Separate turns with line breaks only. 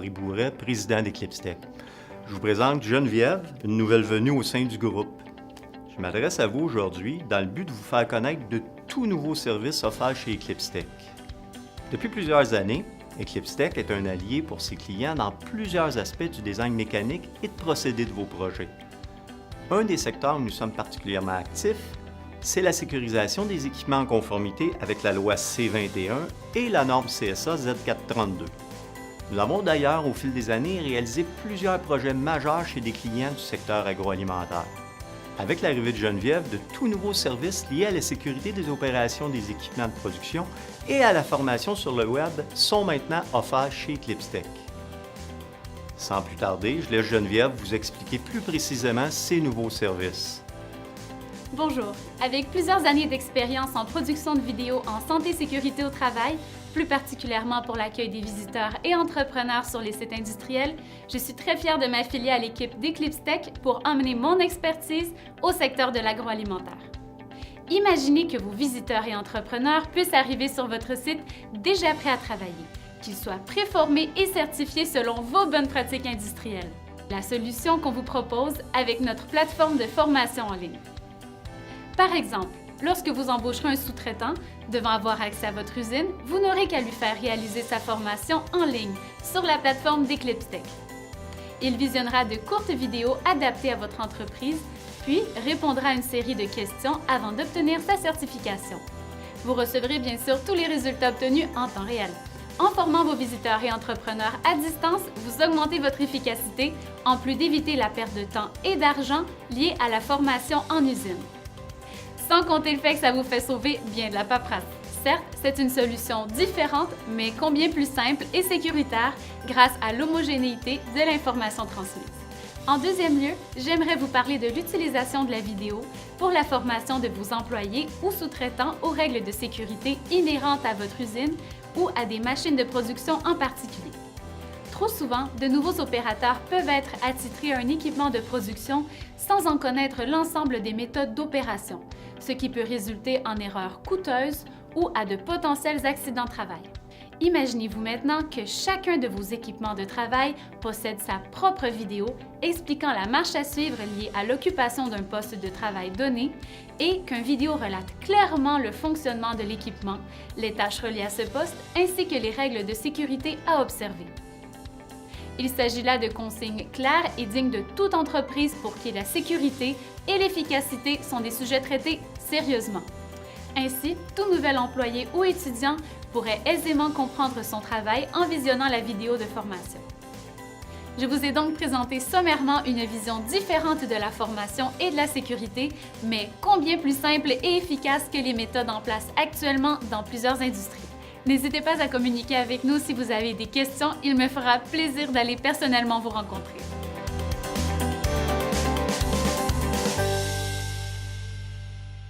André Bourret, président d'Eclipse-Tech. Je vous présente Geneviève, une nouvelle venue au sein du groupe. Je m'adresse à vous aujourd'hui dans le but de vous faire connaître de tout nouveaux services offerts chez Eclipse-Tech. Depuis plusieurs années, Eclipse-Tech est un allié pour ses clients dans plusieurs aspects du design mécanique et de procédés de vos projets. Un des secteurs où nous sommes particulièrement actifs, c'est la sécurisation des équipements en conformité avec la loi C21 et la norme CSA Z432. Nous avons d'ailleurs, au fil des années, réalisé plusieurs projets majeurs chez des clients du secteur agroalimentaire. Avec l'arrivée de Geneviève, de tout nouveaux services liés à la sécurité des opérations des équipements de production et à la formation sur le web sont maintenant offerts chez Eclipse-Tech. Sans plus tarder, je laisse Geneviève vous expliquer plus précisément ces nouveaux services.
Bonjour. Avec plusieurs années d'expérience en production de vidéos en santé et sécurité au travail, plus particulièrement pour l'accueil des visiteurs et entrepreneurs sur les sites industriels, je suis très fière de m'affilier à l'équipe d'Eclipse-Tech pour emmener mon expertise au secteur de l'agroalimentaire. Imaginez que vos visiteurs et entrepreneurs puissent arriver sur votre site déjà prêts à travailler, qu'ils soient préformés et certifiés selon vos bonnes pratiques industrielles. La solution qu'on vous propose avec notre plateforme de formation en ligne. Par exemple, lorsque vous embaucherez un sous-traitant devant avoir accès à votre usine, vous n'aurez qu'à lui faire réaliser sa formation en ligne sur la plateforme d'Eclipse-Tech. Il visionnera de courtes vidéos adaptées à votre entreprise, puis répondra à une série de questions avant d'obtenir sa certification. Vous recevrez bien sûr tous les résultats obtenus en temps réel. En formant vos visiteurs et entrepreneurs à distance, vous augmentez votre efficacité en plus d'éviter la perte de temps et d'argent liée à la formation en usine. Sans compter le fait que ça vous fait sauver bien de la paperasse. Certes, c'est une solution différente, mais combien plus simple et sécuritaire grâce à l'homogénéité de l'information transmise. En deuxième lieu, j'aimerais vous parler de l'utilisation de la vidéo pour la formation de vos employés ou sous-traitants aux règles de sécurité inhérentes à votre usine ou à des machines de production en particulier. Trop souvent, de nouveaux opérateurs peuvent être attitrés à un équipement de production sans en connaître l'ensemble des méthodes d'opération, ce qui peut résulter en erreurs coûteuses ou à de potentiels accidents de travail. Imaginez-vous maintenant que chacun de vos équipements de travail possède sa propre vidéo expliquant la marche à suivre liée à l'occupation d'un poste de travail donné et qu'un vidéo relate clairement le fonctionnement de l'équipement, les tâches reliées à ce poste ainsi que les règles de sécurité à observer. Il s'agit là de consignes claires et dignes de toute entreprise pour qui la sécurité et l'efficacité sont des sujets traités sérieusement. Ainsi, tout nouvel employé ou étudiant pourrait aisément comprendre son travail en visionnant la vidéo de formation. Je vous ai donc présenté sommairement une vision différente de la formation et de la sécurité, mais combien plus simple et efficace que les méthodes en place actuellement dans plusieurs industries. N'hésitez pas à communiquer avec nous si vous avez des questions, il me fera plaisir d'aller personnellement vous rencontrer.